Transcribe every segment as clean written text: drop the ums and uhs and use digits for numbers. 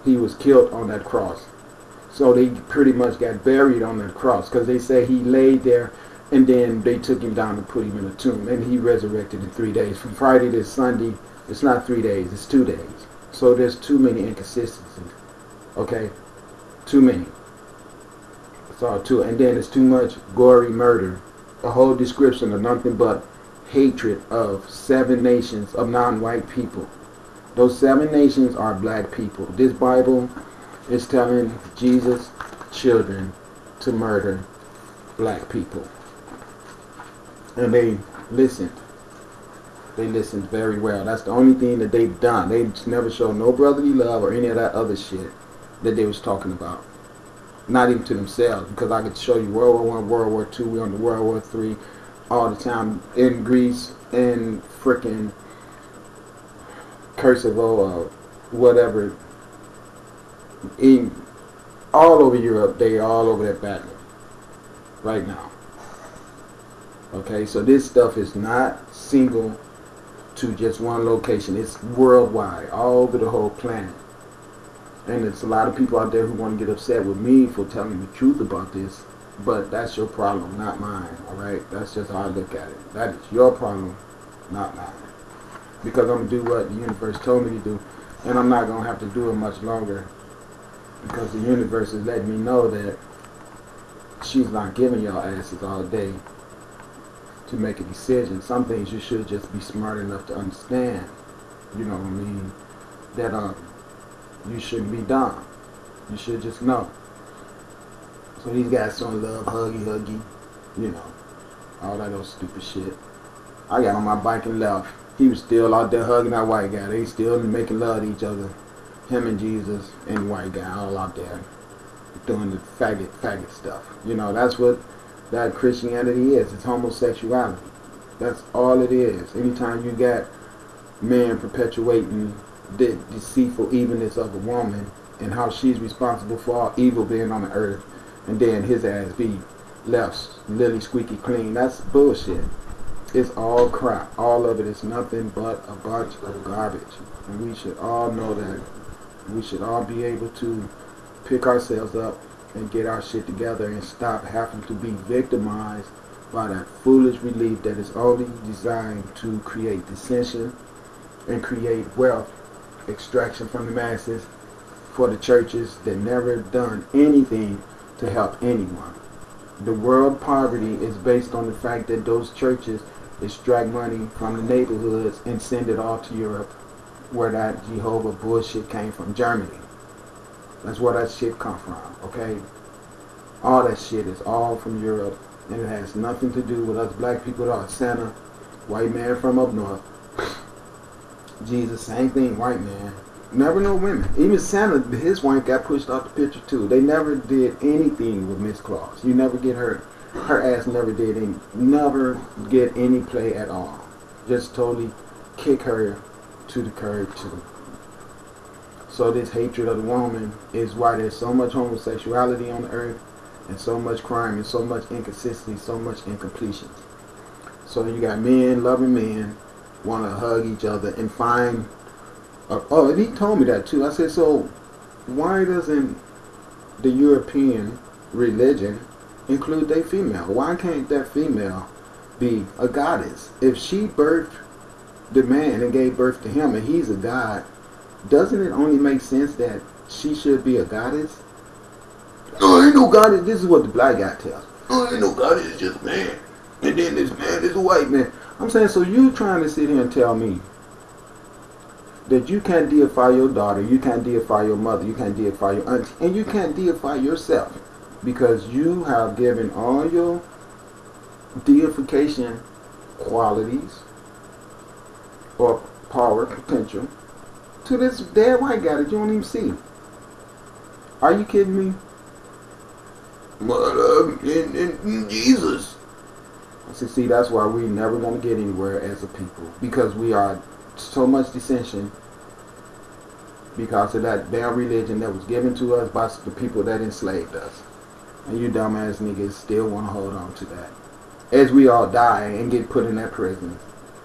He was killed on that cross. So they pretty much got buried on that cross because they say he laid there and then they took him down and put him in a tomb and he resurrected in 3 days. From Friday to Sunday, it's not 3 days, it's 2 days. So there's too many inconsistencies. Okay? Too many. It's all too. And then it's too much gory murder. A whole description of nothing but hatred of 7 nations of non-white people. Those 7 nations are black people. This Bible is telling Jesus' children to murder black people. And they listened. They listened very well. That's the only thing that they've done. They just never showed no brotherly love or any of that other shit that they was talking about. Not even to themselves. Because I could show you World War I, World War II, we're on the World War III all the time in Greece and frickin' Kosovo or whatever. In all over Europe, they all over that battle right now. Okay, so this stuff is not single to just one location. It's worldwide, all over the whole planet. And there's a lot of people out there who want to get upset with me for telling the truth about this, but that's your problem, not mine, alright? That's just how I look at it. That is your problem, not mine. Because I'm going to do what the universe told me to do, and I'm not going to have to do it much longer, because the universe is letting me know that she's not giving y'all asses all day to make a decision. Some things you should just be smart enough to understand. You know what I mean? That you shouldn't be dumb. You should just know. So these guys don't love huggy, you know, all that old stupid shit. I got on my bike and left. He was still out there hugging that white guy. They still making love to each other. Him and Jesus and the white guy all out there doing the faggot stuff. You know, that's what that Christianity is. It's homosexuality. That's all it is. Anytime you got men perpetuating the deceitful evilness of a woman and how she's responsible for all evil being on the earth, and then his ass be left lily squeaky clean, that's bullshit. It's all crap. All of it is nothing but a bunch of garbage. And we should all know that. We should all be able to pick ourselves up and get our shit together and stop having to be victimized by that foolish belief that is only designed to create dissension and create wealth extraction from the masses for the churches that never done anything to help anyone. The world poverty is based on the fact that those churches extract money from the neighborhoods and send it all to Europe, where that Jehovah bullshit came from. Germany. That's where that shit come from, okay? All that shit is all from Europe, and it has nothing to do with us black people at all. Santa, white man from up north. Jesus, same thing, white man. Never no women. Even Santa, his wife got pushed off the picture too. They never did anything with Miss Claus. You never get her ass never did never get any play at all. Just totally kick her to the curb too. So this hatred of the woman is why there's so much homosexuality on the earth, and so much crime, and so much inconsistency, so much incompletion. So you got men loving men, want to hug each other and find. Oh, and he told me that too. I said, so why doesn't the European religion include their female? Why can't that female be a goddess? If she birthed the man and gave birth to him and he's a god, doesn't it only make sense that she should be a goddess? No, ain't no goddess. This is what the black guy tells. No, ain't no goddess. It's just man. And then this man is a white man. I'm saying, so you trying to sit here and tell me that you can't deify your daughter, you can't deify your mother, you can't deify your auntie, and you can't deify yourself because you have given all your deification qualities or power, potential, to this dead white guy that you don't even see. Are you kidding me? But in Jesus. I said, see, that's why we're never going to get anywhere as a people, because we are so much dissension because of that damn religion that was given to us by the people that enslaved us. And you dumbass niggas still want to hold on to that. As we all die and get put in that prison.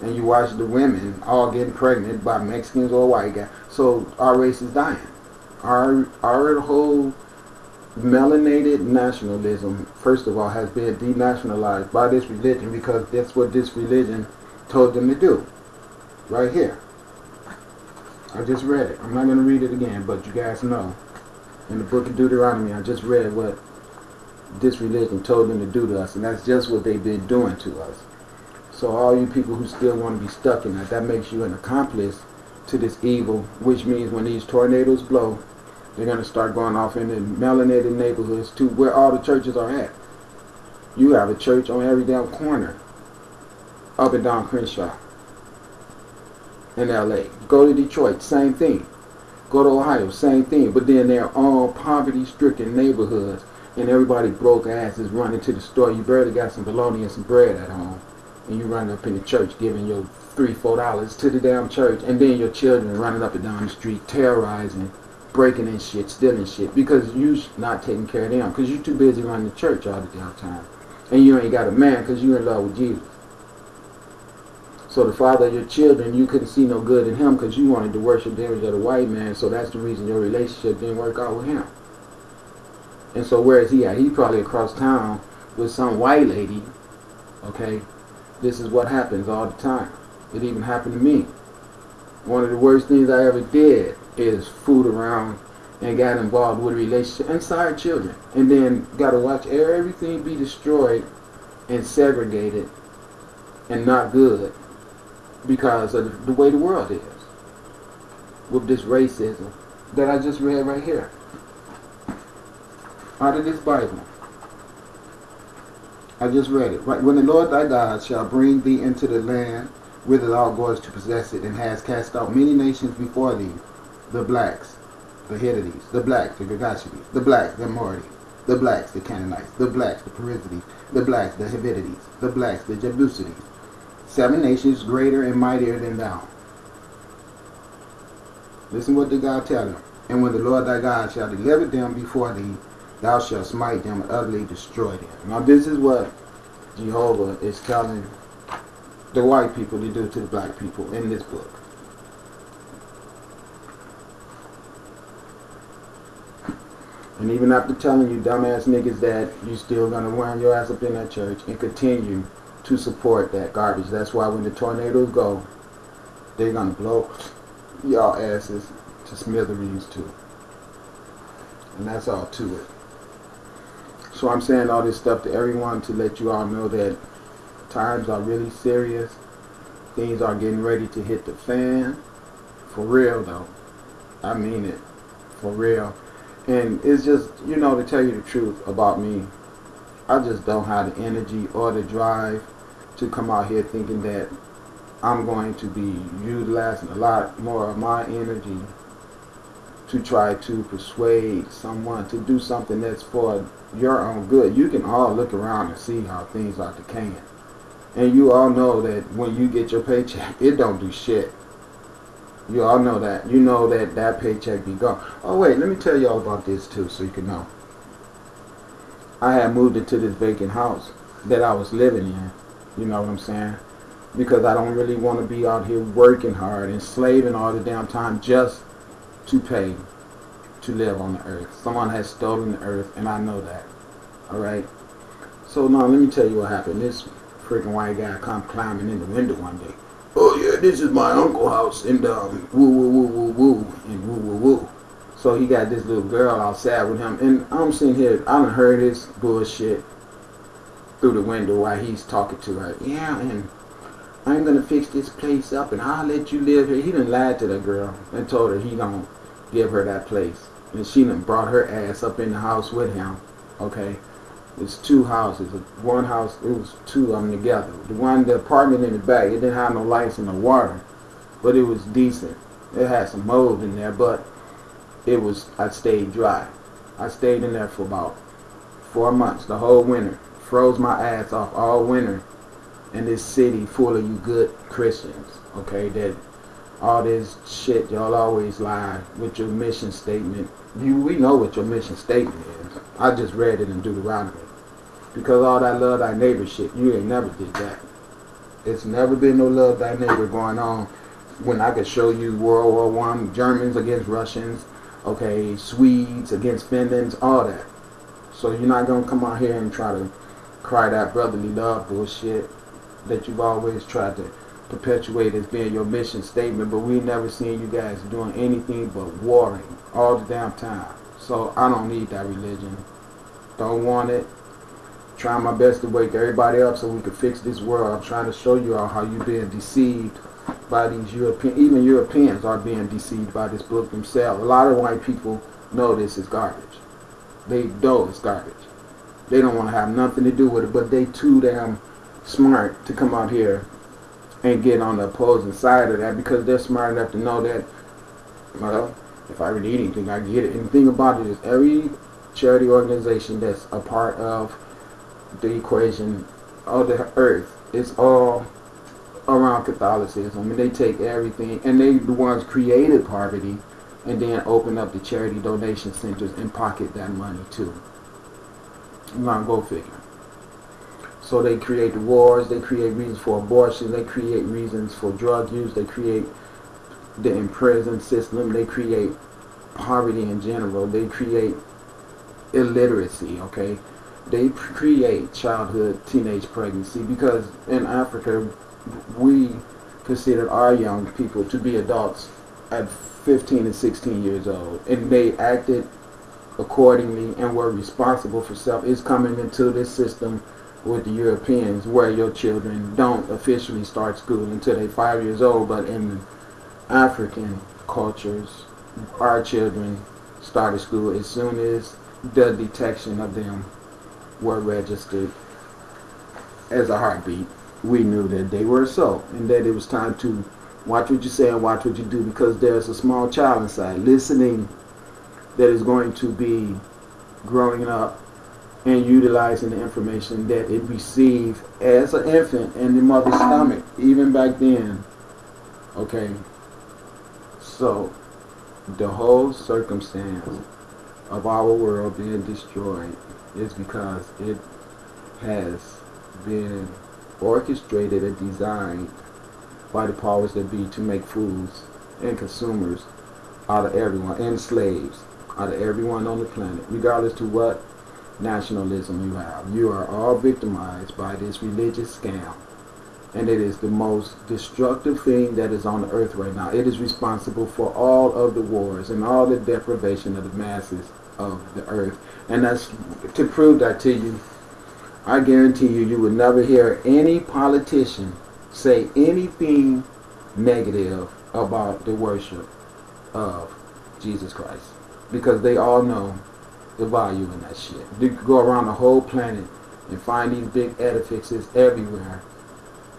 And you watch the women all getting pregnant by Mexicans or white guys. So our race is dying. Our whole melanated nationalism, first of all, has been denationalized by this religion because that's what this religion told them to do. Right here. I just read it. I'm not going to read it again, but you guys know. In the book of Deuteronomy, I just read what this religion told them to do to us, and that's just what they've been doing to us. So all you people who still want to be stuck in that makes you an accomplice to this evil, which means when these tornadoes blow, they're going to start going off in the melanated neighborhoods to where all the churches are at. You have a church on every damn corner up and down Crenshaw in LA. Go to Detroit, same thing. Go to Ohio, same thing. But then they're all poverty-stricken neighborhoods, and everybody broke asses running to the store. You barely got some bologna and some bread at home, and you run up in the church giving your $3-4 to the damn church, and then your children running up and down the street terrorizing, breaking in shit, stealing shit, because you not taking care of them, because you too busy running the church all the damn time, and you ain't got a man because you in love with Jesus. So the father of your children, you couldn't see no good in him because you wanted to worship the image of the white man, so that's the reason your relationship didn't work out with him. And so where is he at? He probably across town with some white lady, okay? This is what happens all the time. It even happened to me. One of the worst things I ever did is fool around and got involved with a relationship inside children, and then got to watch everything be destroyed and segregated and not good because of the way the world is with this racism that I just read right here out of this Bible. I just read it. Right. When the Lord thy God shall bring thee into the land whither thou goest to possess it, and has cast out many nations before thee, the blacks, the Hittites, the blacks, the Girgashites, the blacks, the Amorites, the blacks, the Canaanites, the blacks, the Perizzites, the blacks, the Hivites, the blacks, the Jebusites, 7 nations greater and mightier than thou. Listen what the God tell him. And when the Lord thy God shall deliver them before thee, thou shalt smite them and utterly destroy them. Now this is what Jehovah is telling the white people to do to the black people in this book. And even after telling you dumbass niggas that you still gonna wind your ass up in that church and continue to support that garbage. That's why when the tornadoes go, they're gonna blow y'all asses to smithereens too. And that's all to it. So I'm saying all this stuff to everyone to let you all know that times are really serious. Things are getting ready to hit the fan. For real though. I mean it. For real. And it's just, you know, to tell you the truth about me, I just don't have the energy or the drive to come out here thinking that I'm going to be utilizing a lot more of my energy to try to persuade someone to do something that's for your own good. You can all look around and see how things are decaying. And you all know that when you get your paycheck, it don't do shit. You all know that. You know that that paycheck be gone. Oh wait, let me tell y'all about this too so you can know. I had moved into this vacant house that I was living in. You know what I'm saying? Because I don't really want to be out here working hard and slaving all the damn time just to pay to live on the earth. Someone has stolen the earth, and I know that. Alright? So now let me tell you what happened. This freaking white guy come climbing in the window one day. Oh yeah, this is my uncle's house, and woo woo woo woo woo and woo woo woo. So he got this little girl outside with him, and I'm sitting here, I done heard this bullshit through the window while he's talking to her. Yeah, and I'm gonna fix this place up, and I'll let you live here. He done lied to that girl and told her he gonna give her that place, and she done brought her ass up in the house with him. Okay, it's 2 houses. One house, it was 2 of them together. The apartment in the back, it didn't have no lights and no water, but it was decent. It had some mold in there, but I stayed dry. I stayed in there for about 4 months, the whole winter. Froze my ass off all winter in this city full of you good Christians, okay, that all this shit y'all always lie with your mission statement. We know what your mission statement is. I just read it in Deuteronomy. Because all that love thy neighbor shit, you ain't never did that. It's never been no love thy neighbor going on when I could show you World War I, Germans against Russians, okay, Swedes against Finlands, all that. So you're not going to come out here and try to cry that brotherly love bullshit that you've always tried to perpetuate as being your mission statement, but we never seen you guys doing anything but warring all the damn time. So I don't need that religion. Don't want it. Trying my best to wake everybody up so we can fix this world. I'm trying to show you all how you're being deceived by these European, even Europeans are being deceived by this book themselves. A lot of white people know this is garbage. They know it's garbage. They don't want to have nothing to do with it, but they too damn smart to come out here and get on the opposing side of that because they're smart enough to know that, well, if I really need anything, I get it. And the thing about it is every charity organization that's a part of the equation of the earth is all around Catholicism, and they take everything, and they the ones created poverty and then open up the charity donation centers and pocket that money too. Now go figure. So they create the wars, they create reasons for abortion, they create reasons for drug use, they create the imprisoned system, they create poverty in general, they create illiteracy, okay? They create childhood, teenage pregnancy, because in Africa, we consider our young people to be adults at 15 and 16 years old, and they acted accordingly and were responsible for self. It's coming into this system with the Europeans where your children don't officially start school until they're 5 years old, but in African cultures, our children started school as soon as the detection of them were registered as a heartbeat. We knew that they were so, and that it was time to watch what you say and watch what you do, because there's a small child inside listening that is going to be growing up and utilizing the information that it received as an infant in the mother's stomach, even back then. Okay, so the whole circumstance of our world being destroyed is because it has been orchestrated and designed by the powers that be to make fools and consumers out of everyone, and slaves out of everyone on the planet, regardless to what nationalism you have. You are all victimized by this religious scam, and it is the most destructive thing that is on the earth right now. It is responsible for all of the wars and all the deprivation of the masses of the earth. And that's to prove that to you, I guarantee you, you would never hear any politician say anything negative about the worship of Jesus Christ, because they all know the value in that shit. You could go around the whole planet and find these big edifices everywhere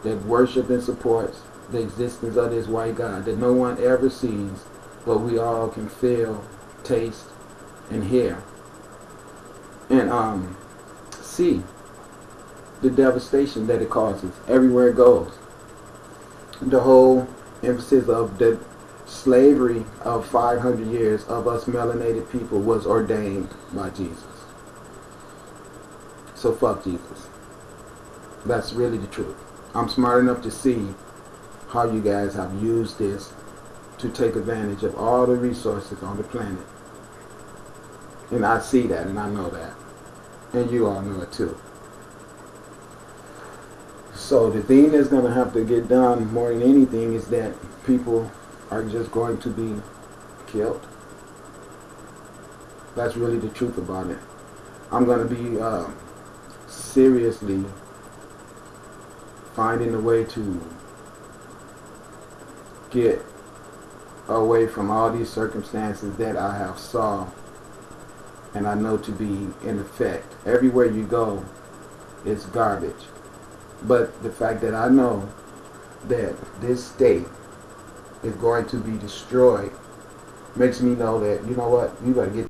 that worship and supports the existence of this white God that no one ever sees, but we all can feel, taste, and hear, and see the devastation that it causes everywhere it goes. The whole emphasis of the slavery of 500 years of us melanated people was ordained by Jesus. So fuck Jesus. That's really the truth. I'm smart enough to see how you guys have used this to take advantage of all the resources on the planet. And I see that, and I know that. And you all know it too. So the thing that's going to have to get done more than anything is that people are just going to be killed. That's really the truth about it. I'm going to be seriously finding a way to get away from all these circumstances that I have saw and I know to be in effect. Everywhere you go, it's garbage. But the fact that I know that this state is going to be destroyed makes me know that, you know what, you gotta get